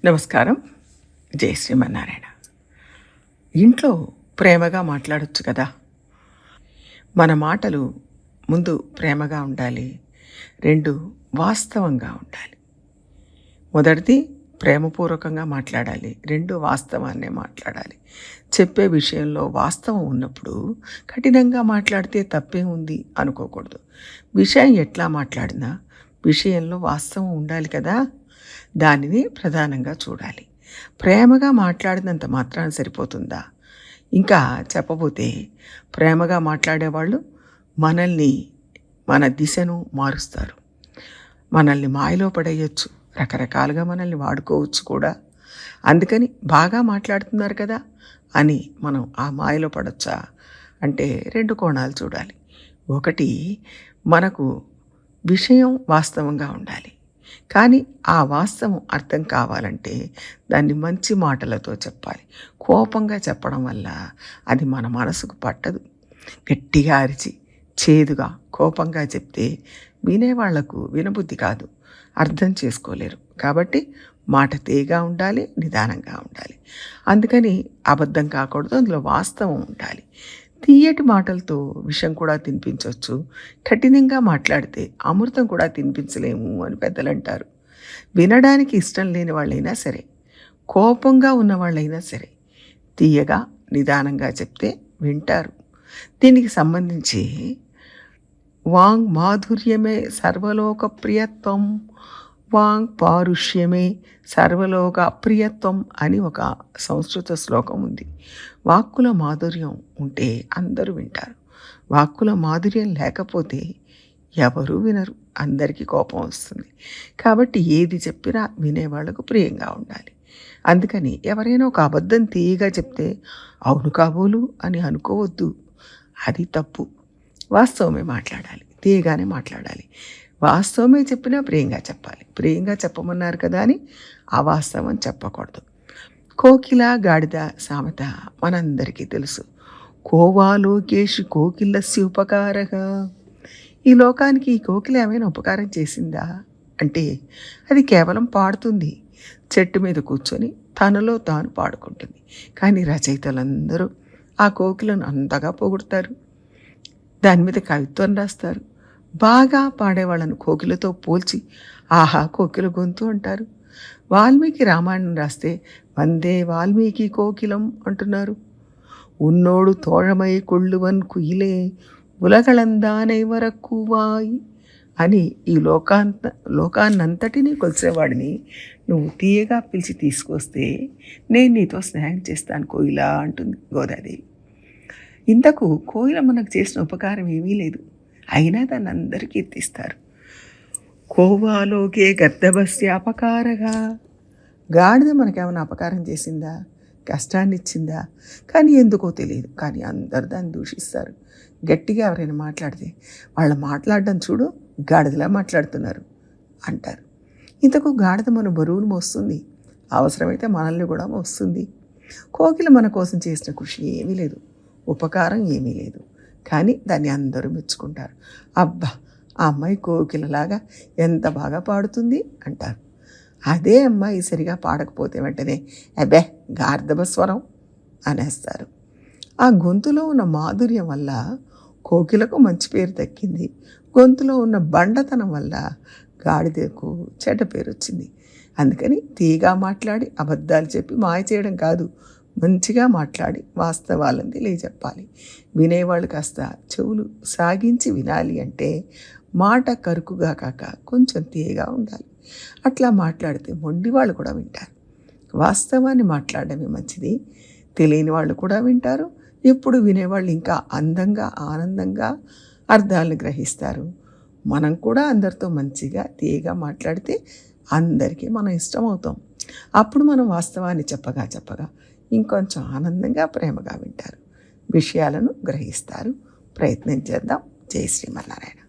నమస్కారం. జై శ్రీమన్నారాయణ. ఇంట్లో ప్రేమగా మాట్లాడొచ్చు కదా. మన మాటలు ముందు ప్రేమగా ఉండాలి, 2 వాస్తవంగా ఉండాలి. మొదటిది ప్రేమపూర్వకంగా మాట్లాడాలి, 2 వాస్తవాన్నే మాట్లాడాలి. చెప్పే విషయంలో వాస్తవం ఉన్నప్పుడు కఠినంగా మాట్లాడితే తప్పే ఉంది అనుకోకూడదు. విషయం ఎట్లా మాట్లాడినా విషయంలో వాస్తవం ఉండాలి కదా. దానిని ప్రధానంగా చూడాలి. ప్రేమగా మాట్లాడినంత మాత్రాన సరిపోతుందా? ఇంకా చెప్పబోతే ప్రేమగా మాట్లాడేవాళ్ళు మన దిశను మారుస్తారు. మనల్ని మాయలో పడేయచ్చు, రకరకాలుగా మనల్ని వాడుకోవచ్చు కూడా. అందుకని బాగా మాట్లాడుతున్నారు కదా అని మనం ఆ మాయలో పడొచ్చా అంటే 2 కోణాలు చూడాలి. ఒకటి, మనకు విషయం వాస్తవంగా ఉండాలి, కానీ ఆ వాస్తవం అర్థం కావాలంటే దాన్ని మంచి మాటలతో చెప్పాలి. కోపంగా చెప్పడం వల్ల అది మన మనసుకు పట్టదు. గట్టిగా అరిచి చేదుగా కోపంగా చెప్తే వినేవాళ్లకు వినబుద్ధి కాదు, అర్థం చేసుకోలేరు. కాబట్టి మాట తేగా ఉండాలి, నిదానంగా ఉండాలి. అందుకని అబద్ధం కాకూడదు, అందులో వాస్తవం ఉండాలి. తీయటి మాటలతో విషం కూడా తినిపించవచ్చు, కఠినంగా మాట్లాడితే అమృతం కూడా తినిపించలేము అని పెద్దలు అంటారు. వినడానికి ఇష్టం లేని వాళ్ళైనా సరే, కోపంగా ఉన్నవాళ్ళైనా సరే, తీయగా నిదానంగా చెప్తే వింటారు. దీనికి సంబంధించి వాంగ్ మాధుర్యమే సర్వలోక ప్రియత్వం, వాంగ్ పారుష్యమే సర్వలోక అప్రియత్వం అని ఒక సంస్కృత శ్లోకం ఉంది. వాక్కుల మాధుర్యం ఉంటే అందరూ వింటారు. వాక్కుల మాధుర్యం లేకపోతే ఎవరూ వినరు, అందరికీ కోపం వస్తుంది. కాబట్టి ఏది చెప్పినా వినేవాళ్లకు ప్రియంగా ఉండాలి. అందుకని ఎవరైనా ఒక అబద్ధం తీయగా చెప్తే అవును కాబోలు అని అనుకోవద్దు, అది తప్పు. వాస్తవమే మాట్లాడాలి, తీయగానే మాట్లాడాలి. వాస్తవమే చెప్పినా ప్రియంగా చెప్పాలి. ప్రియంగా చెప్పమన్నారు కదా అని అవాస్తవం చెప్పకూడదు. కోకిల గాడిద సామెత మనందరికీ తెలుసు. కోవాలోకేషు కోకిలస్య ఉపకారగా. ఈ లోకానికి ఈ కోకిల ఏమైనా ఉపకారం చేసిందా అంటే అది కేవలం పాడుతుంది. చెట్టు మీద కూర్చొని తనలో తాను పాడుకుంటుంది. కానీ రచయితలందరూ ఆ కోకిలను అంతగా పొగుడతారు, దాని మీద కవిత్వం రాస్తారు. బాగా పాడేవాళ్ళను కోకిలతో పోల్చి ఆహా కోకిల గొంతు అంటారు. వాల్మీకి రామాయణం రాస్తే వందే వాల్మీకి కోకిలం అంటున్నారు. ఉన్నోడు తోழமை కొళ్ళువన్ కుయిలే ఉలగళందానై వరక్కువాయి అని ఈ లోకాన్నంతటినీ కొలిసేవాడిని నువ్వు తీయగా పిలిచి తీసుకొస్తే నేను నీతో స్నేహం చేస్తాను కోయిలా అంటుంది గోదాదేవి. ఇంతకు కోయిల మనకు చేసిన ఉపకారం ఏమీ లేదు, అయినా దాన్ని అందరూ కీర్తిస్తారు. కోవాలోకే గర్దభస్య అపకారగా. గాడిద మనకేమైనా అపకారం చేసిందా, కష్టాన్ని ఇచ్చిందా? కానీ ఎందుకో తెలియదు, కానీ అందరు దాన్ని దూషిస్తారు. గట్టిగా ఎవరైనా మాట్లాడితే వాళ్ళు మాట్లాడడం చూడు గాడిదలా మాట్లాడుతున్నారు అంటారు. ఇంతకు గాడిద మన బరువును మోస్తుంది, అవసరమైతే మనల్ని కూడా మోస్తుంది. కోకిల మన కోసం చేసిన కృషి ఏమీ లేదు, ఉపకారం ఏమీ లేదు, కానీ దాన్ని అందరూ మెచ్చుకుంటారు. అబ్బా ఆ అమ్మాయి కోకిలలాగా ఎంత బాగా పాడుతుంది అంటారు. అదే అమ్మాయి సరిగా పాడకపోతే వెంటనే అబ్బే గార్ధబ స్వరం అనేస్తారు. ఆ గొంతులో ఉన్న మాధుర్యం వల్ల కోకిలకు మంచి పేరు దక్కింది. గొంతులో ఉన్న బండతనం వల్ల గాడిదకు చెడ్డ పేరు వచ్చింది. అందుకని తీగా మాట్లాడి అబద్ధాలు చెప్పి మాయ చేయడం కాదు, మంచిగా మాట్లాడి వాస్తవాలను తెలియజెప్పాలి. వినేవాళ్ళు కాస్త చెవులు సాగించి వినాలి అంటే మాట కరుకుగా కాక కొంచెం తీయగా ఉండాలి. అట్లా మాట్లాడితే మొండి వాళ్ళు కూడా వింటారు. వాస్తవాన్ని మాట్లాడడమే మంచిది. తెలియని వాళ్ళు కూడా వింటారు. ఎప్పుడు వినేవాళ్ళు ఇంకా అందంగా ఆనందంగా అర్థాలను గ్రహిస్తారు. మనం కూడా అందరితో మంచిగా తీయగా మాట్లాడితే అందరికీ మనం ఇష్టం అవుతాం. అప్పుడు మనం వాస్తవాన్ని చెప్పగా ఇంకొంచెం ఆనందంగా ప్రేమగా వింటారు, విషయాలను గ్రహిస్తారు. ప్రయత్నం చేద్దాం. జై శ్రీమన్నారాయణ.